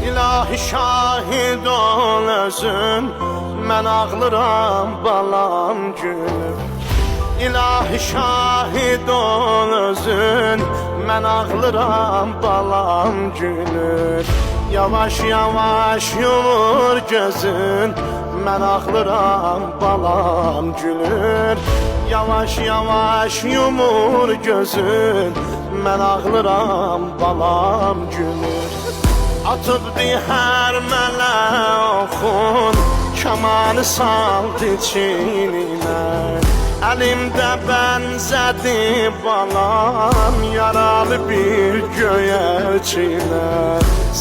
İlahi şahid ol özün, mən ağlıram balam gülüm. İlahi şahid ol özün, mən ağlıram balam gülüm. Yavaş yavaş yumur gözün, mən ağlıram balam gülür. Yavaş yavaş yumur gözün, mən ağlıram balam gülür. Atıbdı hər mələ oxun, kamanı saldı çiynimə. Əlimdə bənzədi balam, yaralı bir göyərçinə.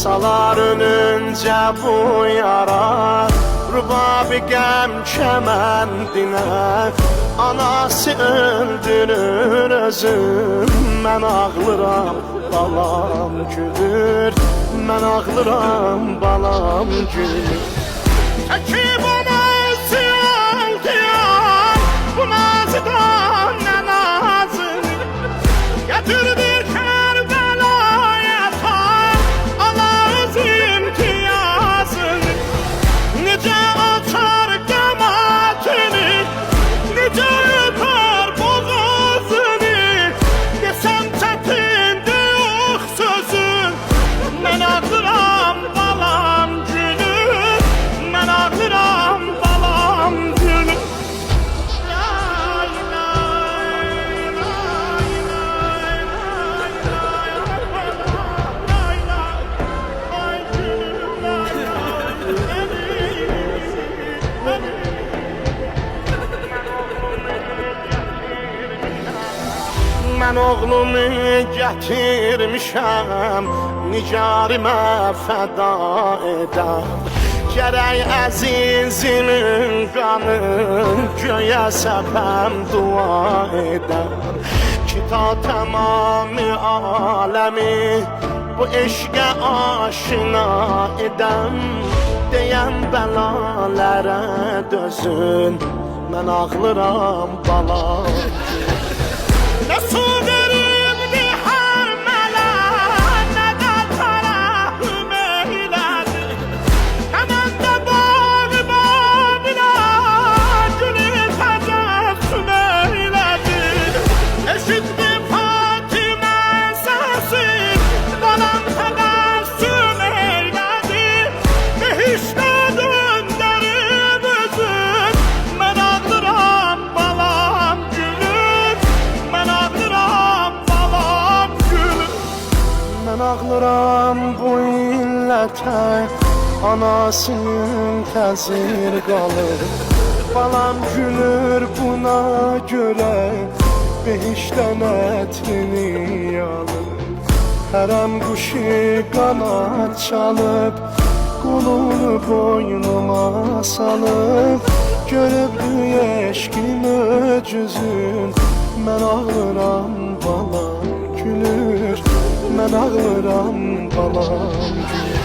Salar önüncə bu yara, rübabi qəm kəməndinə. Anası öldürür özüm, mən ağlıram balam gülür. Mən ağlıram balam gülür. Çəkib ona üsyan diyan, bu nazıdan nə nazını. Gətirdir Kərbəlaya tar, Allah imtiyazını. Necə açar qəmatını, necə yutar boğazını. Desəm çətindir yox sözün, mən ağlıram balam gülür. Mən ağlıram balam gülür. Mən oğlumu gətirmişəm, nigarimə fəda edəm. Gərək əzizimin qanın göyə səpəm dua edəm. Ki ta tamamı aləmi bu eşqə aşina edəm. Deyəm bəlalərə dözün, mən ağlıram balam. Nə su veribdi hər mələ, nə də tərəhüm eylədi. Həmən də bağ-ı babilə, gülü təcəssüm eylədi. Eşitdi Fatimə səsi, balam təbəssüm eylədi. Behiştə döndərib özün, mən ağlıram balam gülür. Mən ağlıram balam gülür. Mən ağlıram bu illətə, anasının təsir qalır. Balam gülür buna görə, behişdən ətrini alır. Hərəm quşu qanad çalıb, qulunu boynuma salıb. Görübdü eşqin öcüzün, mən ağlıram balam gülür. Mən ağlıram balam gülür.